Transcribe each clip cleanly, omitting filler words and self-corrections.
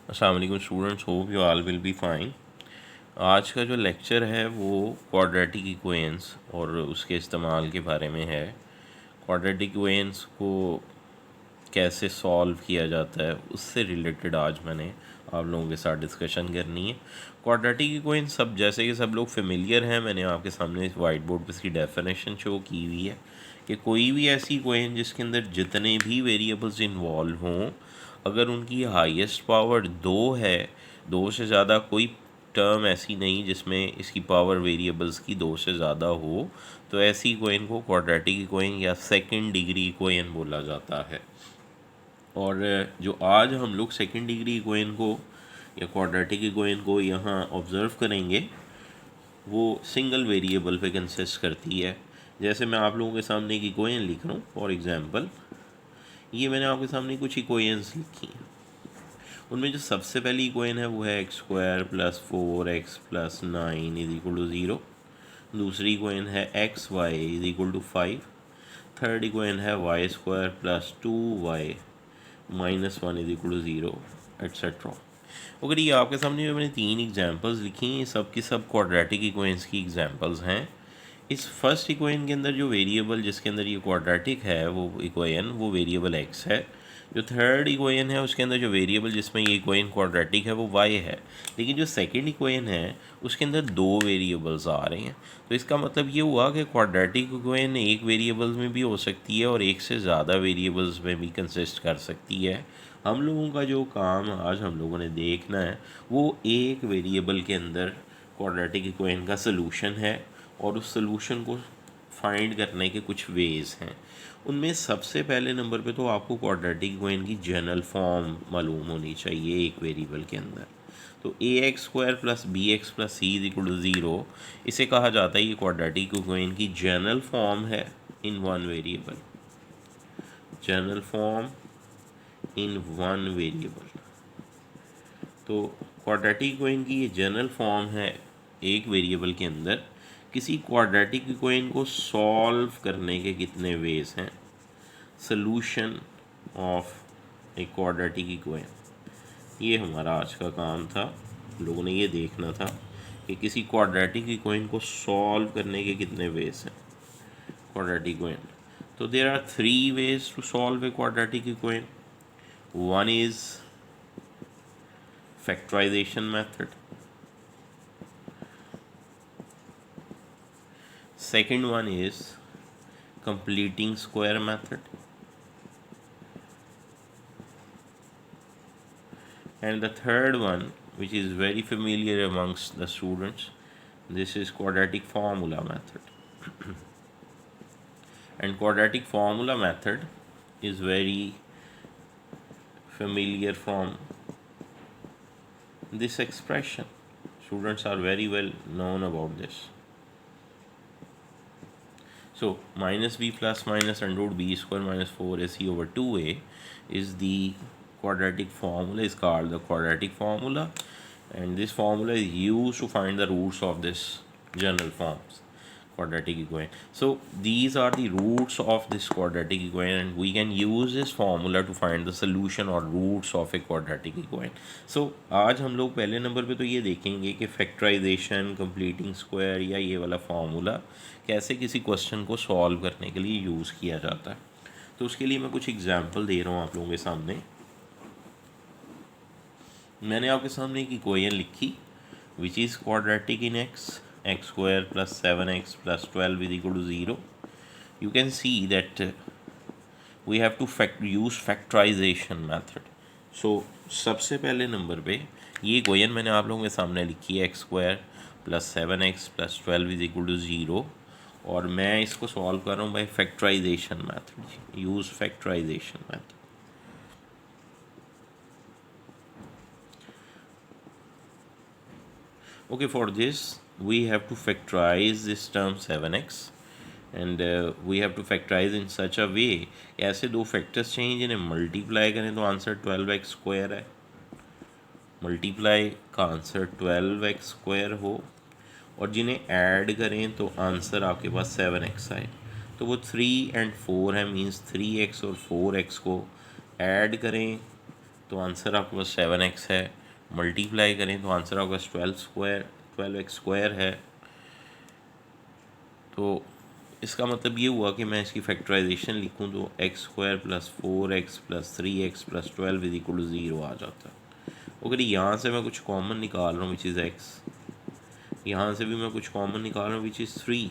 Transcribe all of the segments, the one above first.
अस्सलाम वालेकुम students, hope you all will be fine. आज का जो लेक्चर है वो क्वाड्रेटिक इक्वेशंस और उसके इस्तेमाल के बारे में है। क्वाड्रेटिक इक्वेशंस को कैसे सॉल्व किया जाता है उससे रिलेटेड आज मैंने आप लोगों के साथ डिस्कशन करनी है। क्वाड्रेटिक इक्वेशंस सब जैसे कि सब लोग फेमिलियर हैं, मैंने आपके सामने इस वाइट बोर्ड पर इसकी डेफिनेशन शो की हुई है कि कोई भी ऐसी इक्वेशन जिसके अंदर जितने भी वेरिएबल्स इन्वॉल्व हों, अगर उनकी हाईएस्ट पावर 2 है, 2 से ज़्यादा कोई टर्म ऐसी नहीं जिसमें इसकी पावर वेरिएबल्स की 2 से ज़्यादा हो, तो ऐसी इक्वेशन को क्वाड्रेटिक इक्वेशन या सेकंड डिग्री इक्वेशन बोला जाता है। और जो आज हम लोग सेकंड डिग्री इक्वेशन को या क्वाड्रेटिक इक्वेशन को यहाँ ऑब्ज़र्व करेंगे वो सिंगल वेरिएबल पे कंसिस्ट करती है। जैसे मैं आप लोगों के सामने एक इक्वेशन लिख रहा हूँ, फॉर एग्जांपल ये मैंने आपके सामने कुछ इक्वेशंस लिखी हैं। उनमें जो सबसे पहली इक्वेशन है वो है x² + 4x + 9 = 0। दूसरी इक्वेशन है xy = 5। थर्ड इक्वेशन है y² + 2y - 1 = 0, एट्सेट्रा। अगर ये आपके सामने जो मैंने 3 एग्जांपल्स लिखी हैं, ये सब की सब क्वाड्रेटिक इक्वेशंस की एग्जांपल्स हैं। इस फर्स्ट इक्वेशन के अंदर जो वेरिएबल जिसके अंदर ये क्वाड्रेटिक है वो इक्वेशन वो वेरिएबल x है। जो थर्ड इक्वेशन है उसके अंदर जो वेरिएबल जिसमें ये इक्वेशन क्वाड्रेटिक है वो y है। लेकिन जो सेकंड इक्वेशन है उसके अंदर 2 वेरिएबल्स आ रहे हैं। तो इसका मतलब ये हुआ कि क्वाड्रेटिक इक्वेशन एक वेरिएबल्स में भी हो सकती है और एक से ज़्यादा वेरिएबल्स में भी कंसिस्ट कर सकती है। हम लोगों का जो काम आज हम लोगों ने देखना है वो एक वेरिएबल के अंदर क्वाड्रेटिक इक्वेशन का सलूशन है और उस सलूशन को फाइंड करने के कुछ वेज़ हैं। उनमें सबसे पहले नंबर पे तो आपको क्वाड्रेटिक इक्वेशन की जनरल फॉर्म मालूम होनी चाहिए एक वेरिएबल के अंदर। तो ax² + bx + c = 0, इसे कहा जाता है ये क्वाड्रेटिक इक्वेशन की जनरल फॉर्म है in one variable. General form in one variable. तो क्वाड्रेटिक इक्वेशन की ये जनरल फॉर्म है एक वेरिएबल के अंदर। किसी क्वाड्रेटिक इक्वेशन को सॉल्व करने के कितने वेज हैं? Solution of a quadratic equation, ये हमारा आज का काम था। हम लोगों ने ये देखना था कि किसी क्वाड्रेटिक इक्वेशन को सॉल्व करने के कितने वेज हैं क्वाड्रेटिक इक्वेशन। तो there are 3 ways to solve a quadratic equation. One is factorization method. Second one is completing square method. And the third one, which is very familiar amongst the students, this is quadratic formula method. And quadratic formula method is very familiar from this expression. Students are very well known about this. So minus b plus minus √ b² - 4ac/2a is the quadratic formula, is called the quadratic formula, and this formula is used to find the roots of this general forms quadratic equation. So these are the roots of this quadratic equation, and we can use this formula to find the solution or roots of a quadratic equation. So आज हम लोग पहले number पे तो ये देखेंगे कि factorisation, completing square या ये वाला फार्मूला कैसे किसी क्वेश्चन को सॉल्व करने के लिए यूज़ किया जाता है। तो उसके लिए मैं कुछ एग्जांपल दे रहा हूँ आप लोगों के सामने। मैंने आपके सामने एक इक्वेशन लिखी which is quadratic in x² + 7x + 12 = 0. You can see that we have to use factorization method. So सबसे पहले नंबर पे ये इक्वेशन मैंने आप लोगों के सामने लिखी है x² + 7x + 12 = 0, और मैं इसको सॉल्व कर रहा हूँ by factorization method. Use factorization method. Okay, for this we have to factorize this term 7x, and we have to factorize in such a way कि ऐसे दो फैक्टर्स चाहिए जिन्हें मल्टीप्लाई करें तो आंसर 12x² है। मल्टीप्लाई का आंसर 12x² हो और जिन्हें ऐड करें तो आंसर आपके पास 7x आए। तो वो 3 और 4 है, मीन्स 3x और 4x को ऐड करें तो आंसर आपके पास 7x है। मल्टीप्लाई करें तो आंसर होगा 12x² है। तो इसका मतलब ये हुआ कि मैं इसकी फैक्टराइजेशन लिखूं तो x² + 4x + 3x + 12 = 0 आ जाता है। अगर यहाँ से मैं कुछ कॉमन निकाल रहा हूँ विच इज़ x, यहाँ से भी मैं कुछ कॉमन निकाल रहा हूँ विच इज़ 3,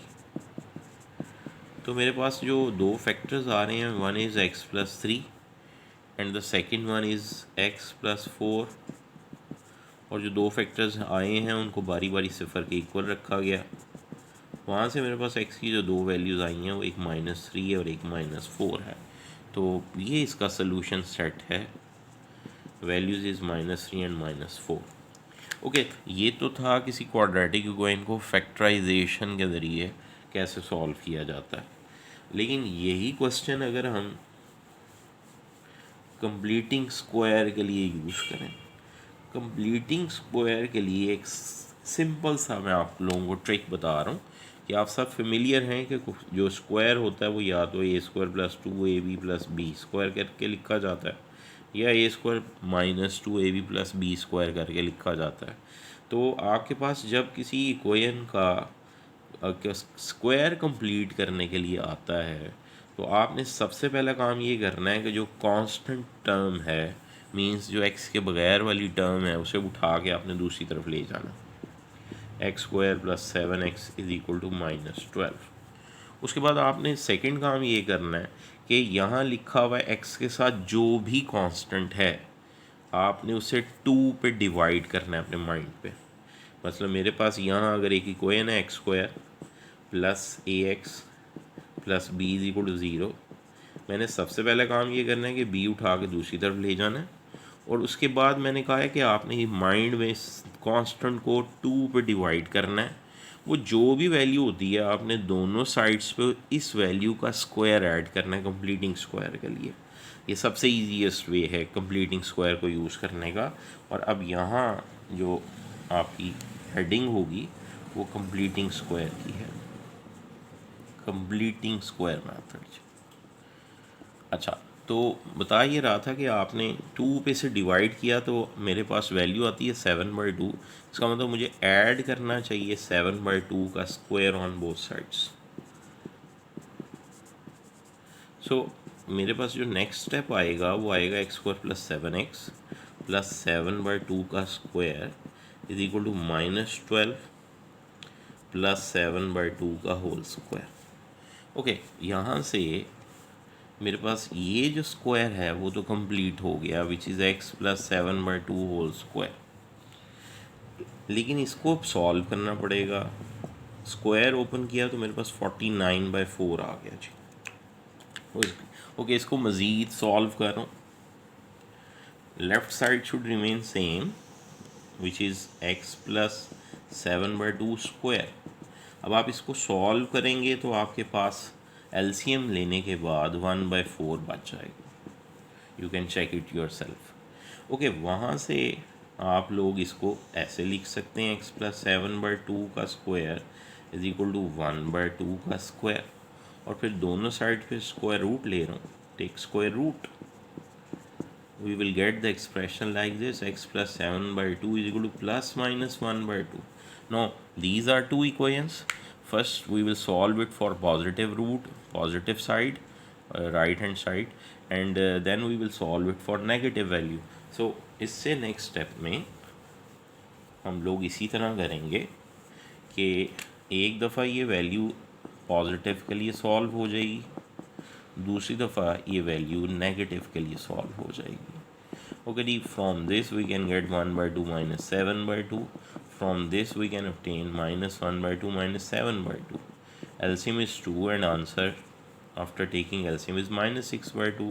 तो मेरे पास जो दो फैक्टर्स आ रहे हैं, one is x + 3 and the second one is x + 4, और जो दो फैक्टर्स आए हैं उनको बारी बारी सिफर के इक्वल रखा गया। वहाँ से मेरे पास x की जो दो वैल्यूज़ आई हैं वो एक -3 है और एक -4 है। तो ये इसका सलूशन सेट है, वैल्यूज़ इज़ -3 एंड -4। ओके, ये तो था किसी क्वाड्रेटिक इक्वेशन को फैक्टराइजेशन के ज़रिए कैसे सॉल्व किया जाता है। लेकिन यही क्वेश्चन अगर हम कंप्लीटिंग स्क्वायर के लिए यूज़ करें, कंप्लीटिंग स्क्वायर के लिए एक सिंपल सा मैं आप लोगों को ट्रिक बता रहा हूँ कि आप सब फेमिलियर हैं कि जो स्क्वायर होता है वो या तो a² + 2ab + b² करके लिखा जाता है, या a² - 2ab + b² करके लिखा जाता है। तो आपके पास जब किसी इक्वेशन का स्क्वायर कंप्लीट करने के लिए आता है तो आपने सबसे पहला काम ये करना है कि जो कांस्टेंट टर्म है, मींस जो x के बगैर वाली टर्म है, उसे उठा के आपने दूसरी तरफ ले जाना। x² + 7x = -12। उसके बाद आपने सेकंड काम ये करना है कि यहाँ लिखा हुआ x के साथ जो भी कांस्टेंट है आपने उसे 2 पे डिवाइड करना है अपने माइंड पे। मतलब मेरे पास यहाँ अगर एक इक्वेशन है x² + ax + b = 0, मैंने सबसे पहला काम ये करना है कि b उठा के दूसरी तरफ ले जाना है, और उसके बाद मैंने कहा है कि आपने माइंड में कांस्टेंट को 2 पे डिवाइड करना है। वो जो भी वैल्यू होती है आपने दोनों साइड्स पे इस वैल्यू का स्क्वायर ऐड करना है कंप्लीटिंग स्क्वायर के लिए। ये सबसे ईजीएस्ट वे है कंप्लीटिंग स्क्वायर को यूज़ करने का। और अब यहाँ जो आपकी हेडिंग होगी वो कंप्लीटिंग स्क्वायर की है, कंप्लीटिंग स्क्वायर मेथड। अच्छा, तो बता ये रहा था कि आपने 2 पे से डिवाइड किया तो मेरे पास वैल्यू आती है 7/2। इसका मतलब मुझे ऐड करना चाहिए 7/2 का स्क्वायर ऑन बोथ साइड्स। सो मेरे पास जो नेक्स्ट स्टेप आएगा वो आएगा x² + 7x + 7/2 का स्क्वायर = -12 + 7/2 का होल स्क्वायर। ओके, यहाँ से मेरे पास ये जो स्क्वायर है वो तो कंप्लीट हो गया, which is x + 7/2 whole square. लेकिन इसको अब सॉल्व करना पड़ेगा। स्क्वायर ओपन किया तो मेरे पास 49/4 आ गया जी। ओके, इसको मज़ीद सॉल्व कर रहा हूँ। Left side should remain same, which is x + 7/2 square. अब आप इसको सॉल्व करेंगे तो आपके पास एलसीएम लेने के बाद 1/4 बच जाएगा। You can check it yourself. Okay, वहाँ से आप लोग इसको ऐसे लिख सकते हैं x + 7/2 का स्क्वायर = 1/2 का स्क्वायर, और फिर दोनों साइड पे स्क्वायर रूट ले रहा हूँ, take square root. We will get the expression like this: x + 7/2 = ±1/2. Now these are two equations. First we will solve it for positive root, positive side, right hand side, and then we will solve it for negative value. So इससे next step में हम लोग इसी तरह करेंगे कि एक दफ़ा ये वैल्यू पॉजिटिव के लिए सॉल्व हो जाएगी, दूसरी दफ़ा ये वैल्यू नेगेटिव के लिए सॉल्व हो जाएगी। Okay, from this we can get 1/2 - 7/2. From this we can obtain -1/2 - 7/2. LCM is 2 and answer after taking LCM is -6/2.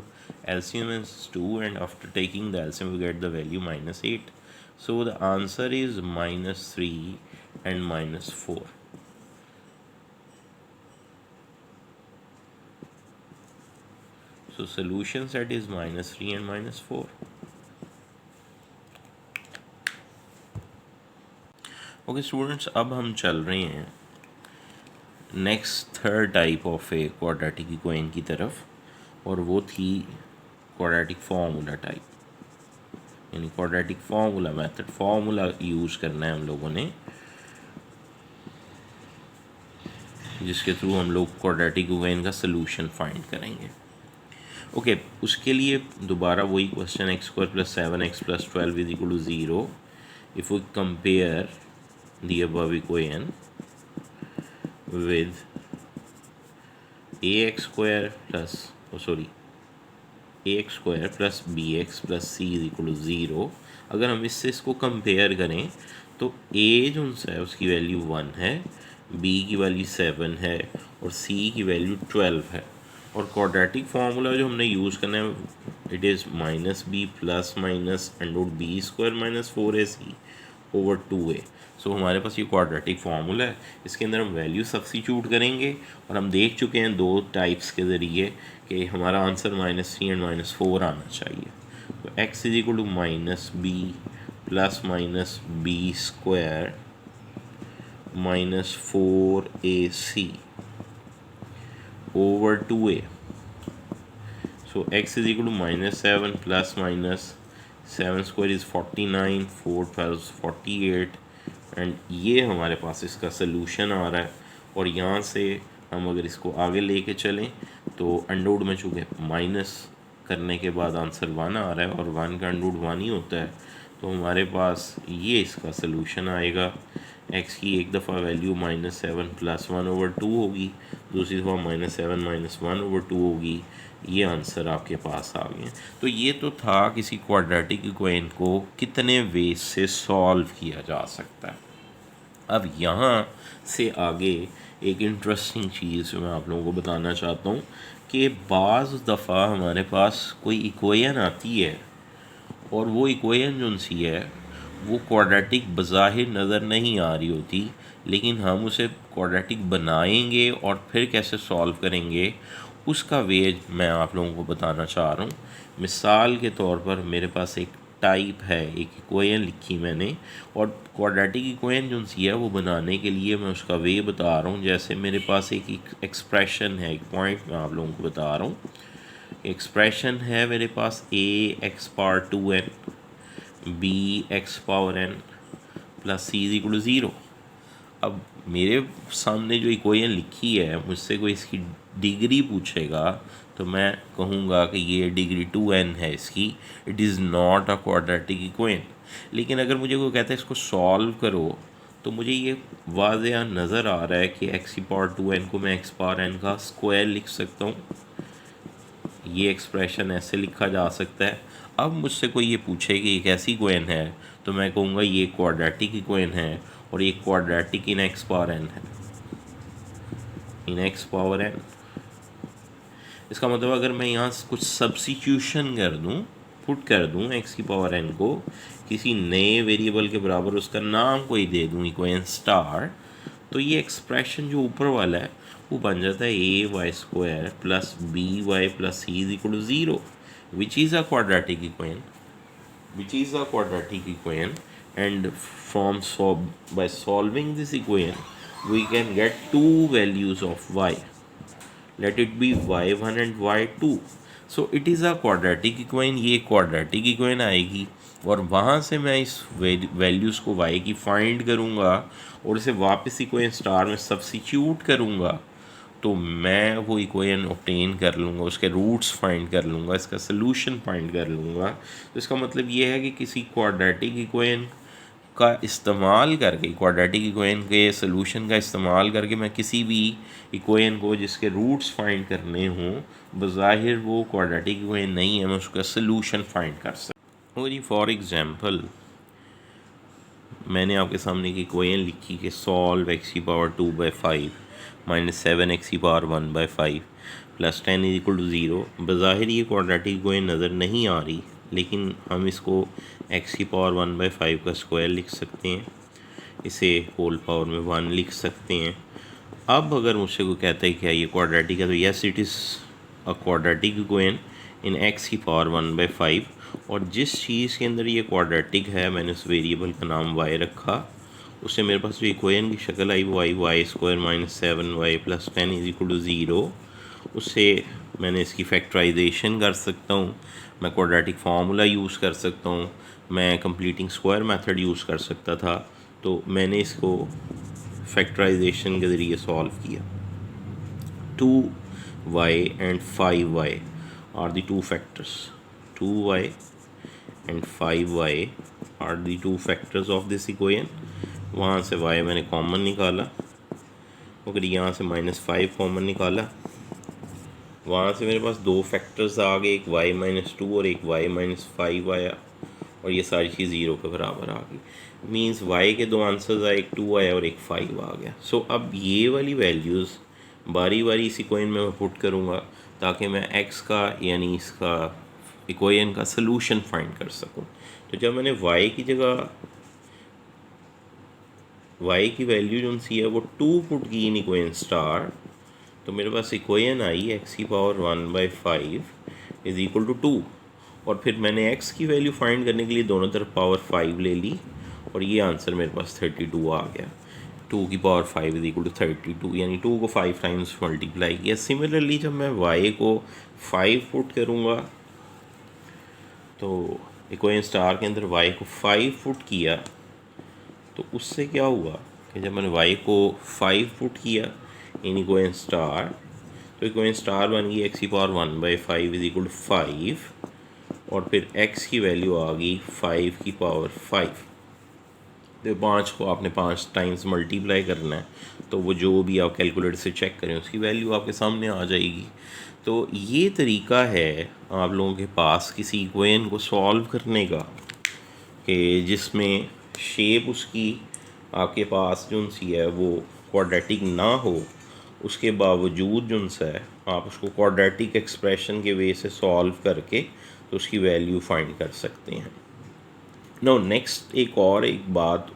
LCM is 2 and after taking the LCM we get the value -8. So the answer is -3 and -4. So solution set is -3 and -4. Okay students, अब हम चल रहे हैं next third type of a quadratic equation की तरफ, और वो थी क्वाड्रेटिक फार्मूला टाइप, यानी quadratic formula method, formula use करना है हम लोगों ने, जिसके थ्रू हम लोग क्वाड्रेटिक इक्वेशन का सोल्यूशन फाइंड करेंगे। ओके, उसके लिए दोबारा वही question, x² + 7x + 12 = 0 if we compare the above equation with ax² plus bx plus c = 0। अगर हम इससे इसको कंपेयर करें तो a जो है उसकी वैल्यू 1 है, b की वैल्यू 7 है और c की वैल्यू 12 है। और क्वाड्रेटिक फार्मूला जो हमने यूज़ करना है, it is -b ± (b² - 4ac / 2a। सो हमारे पास ये क्वाड्रेटिक फार्मूला है, इसके अंदर हम वैल्यू सब्स्टिट्यूट करेंगे और हम देख चुके हैं दो टाइप्स के ज़रिए कि हमारा आंसर -3 और -4 आना चाहिए। तो x = -b ± (b² - 4ac / 2a। So x = -7 ± 7² is 49, 4 12 48 and ये हमारे पास इसका सलूशन आ रहा है। और यहाँ से हम अगर इसको आगे लेके चलें तो अंडरवुड में चूँकि माइनस करने के बाद आंसर 1 आ रहा है और 1 का अंडरवुड 1 ही होता है, तो हमारे पास ये इसका सलूशन आएगा। x की एक दफ़ा वैल्यू -7 + 1/2 होगी, दूसरी दफ़ा -7 - 1/2 होगी। ये आंसर आपके पास आ गए। तो ये तो था किसी क्वाड्रेटिक इक्वेशन को कितने वेज से सॉल्व किया जा सकता है। अब यहाँ से आगे एक इंटरेस्टिंग चीज़ जो मैं आप लोगों को बताना चाहता हूँ कि बाज़ दफ़ा हमारे पास कोई इक्वेशन आती है और वो इक्वेशन जो सी है वो क्वाड्रेटिक बज़ाहिर नज़र नहीं आ रही होती, लेकिन हम उसे क्वाड्रेटिक बनाएंगे और फिर कैसे सॉल्व करेंगे उसका वे मैं आप लोगों को बताना चाह रहा हूँ। मिसाल के तौर पर मेरे पास एक टाइप है, एक इक्वेशन लिखी मैंने, और क्वाड्रेटिक इक्वेशन जो सी है वो बनाने के लिए मैं उसका वे बता रहा हूँ। जैसे मेरे पास एक एक्सप्रेशन है, एक पॉइंट मैं आप लोगों को बता रहा हूँ। एक्सप्रेशन है मेरे पास ax⁴n bx⁴n + c = 0। अब मेरे सामने जो इक्वेशन लिखी है, मुझसे कोई इसकी डिग्री पूछेगा तो मैं कहूँगा कि ये डिग्री 2n है इसकी, it is not a quadratic equation. लेकिन अगर मुझे कोई कहता है इसको सॉल्व करो तो मुझे ये वाज़ेह नज़र आ रहा है कि x⁴2n को मैं x⁴n का स्क्वायर लिख सकता हूँ। ये एक्सप्रेशन ऐसे लिखा जा सकता है। अब मुझसे कोई ये पूछे कि ये कैसी इक्वेशन है तो मैं कहूँगा ये क्वाड्रेटिक इक्वेशन है और ये क्वाड्रेटिक इन x⁴n है, इन x⁴n। इसका मतलब अगर मैं यहाँ कुछ सब्स्टिट्यूशन कर दूँ, पुट कर दूँ x⁴n को किसी नए वेरिएबल के बराबर, उसका नाम कोई दे दूँ इक्वेशन स्टार, तो ये एक्सप्रेशन जो ऊपर वाला है वो बन जाता है ay² + by + c = 0 which is a quadratic equation, and by solving this equation we can get two values of y, let it be y1 and y2। So it is a quadratic equation. ये quadratic equation आएगी और वहाँ से मैं इस values को y की find करूँगा और इसे वापस इक्वेशन स्टार में सब्स्टिट्यूट करूँगा, तो मैं वो इक्वेशन ऑब्टेन कर लूँगा, उसके रूट्स फाइंड कर लूँगा, इसका सलूशन फाइंड कर लूँगा। तो इसका मतलब ये है कि किसी क्वाड्रेटिक इक्वेशन का इस्तेमाल करके, क्वाड्रेटिक इक्वेशन के सलूशन का इस्तेमाल करके मैं किसी भी इक्वेशन को जिसके रूट्स फाइंड करने हों, बज़ाहिर वो क्वाड्रेटिक इक्वेशन नहीं है, मैं उसका सलूशन फाइंड कर सकता हूँ। जी फॉर एग्ज़ाम्पल मैंने आपके सामने एक इक्वेशन लिखी कि सॉल्व x⁴2/5 - 7x⁴1/5 + 10 = 0। बज़ाहिर ये क्वाड्रेटिक इक्वेशन नज़र नहीं आ रही, लेकिन हम इसको x⁴1/5 का स्क्वायर लिख सकते हैं, इसे होल पावर में 1 लिख सकते हैं। अब अगर मुझसे कोई कहता है क्या ये क्वाड्रेटिक है, तो yes it is a quadratic equation in x⁴1/5, और जिस चीज़ के अंदर ये क्वाड्रेटिक है मैंने उस वेरिएबल का नाम y रखा, उससे मेरे पास जो इक्वेशन की शक्ल आई वो आई y² - 7y + 10 = 0। उससे मैंने इसकी फैक्टराइजेशन कर सकता हूँ, मैं क्वाड्रेटिक फार्मूला यूज़ कर सकता हूँ, मैं कंप्लीटिंग स्क्वायर मेथड यूज़ कर सकता था, तो मैंने इसको फैक्टराइजेशन के ज़रिए सॉल्व किया। 2y and 5y are the two factors. 2y and 5y are the two factors of this equation. वहाँ से y मैंने कॉमन निकाला, अगर यहाँ से -5 कॉमन निकाला, वहाँ से मेरे पास दो फैक्टर्स आ गए, एक y-2 और एक y-5 आया, और ये सारी चीज़ 0 के बराबर आ गई। मींस y के दो आंसर्स आए, एक 2 आया और एक 5 आ गया। सो अब ये वाली वैल्यूज़ बारी बारी इस इक्वेशन में मैं पुट करूँगा ताकि मैं x का यानी इसका इक्वेशन का सलूशन फाइंड कर सकूँ। तो जब मैंने y की जगह y की वैल्यू जो सी है वो 2 पुट की इन इक्वेशन स्टार, तो मेरे पास equation I x⁵ is equal to 2, और फिर मैंने x की वैल्यू फाइंड करने के लिए दोनों तरफ पावर 5 ले ली, और ये आंसर मेरे पास 32 आ गया। 2⁵ इज़ इक्वल टू 32, यानी 2 को 5 टाइम्स मल्टीप्लाई किया। सिमिलरली जब मैं y को 5 पुट करूँगा, तो इक्वेशन स्टार के अंदर y को 5 पुट किया, तो उससे क्या हुआ कि जब मैंने y को 5 पुट किया इन इक्वेशन स्टार, तो इक्वेशन स्टार बन गई x⁵ इज़ इक्वल टू 5, और फिर x की वैल्यू आ गई 5⁵। तो 5 को आपने 5 टाइम्स मल्टीप्लाई करना है, तो वो जो भी आप कैलकुलेटर से चेक करें उसकी वैल्यू आपके सामने आ जाएगी। तो ये तरीका है आप लोगों के पास किसी इक्वेशन को सॉल्व करने का कि जिसमें शेप उसकी आपके पास जो सी है वो क्वाड्रेटिक ना हो, उसके बावजूद जो सा है आप उसको क्वाड्रेटिक एक्सप्रेशन के वे से सॉल्व करके तो उसकी वैल्यू फाइंड कर सकते हैं। नो नेक्स्ट एक बात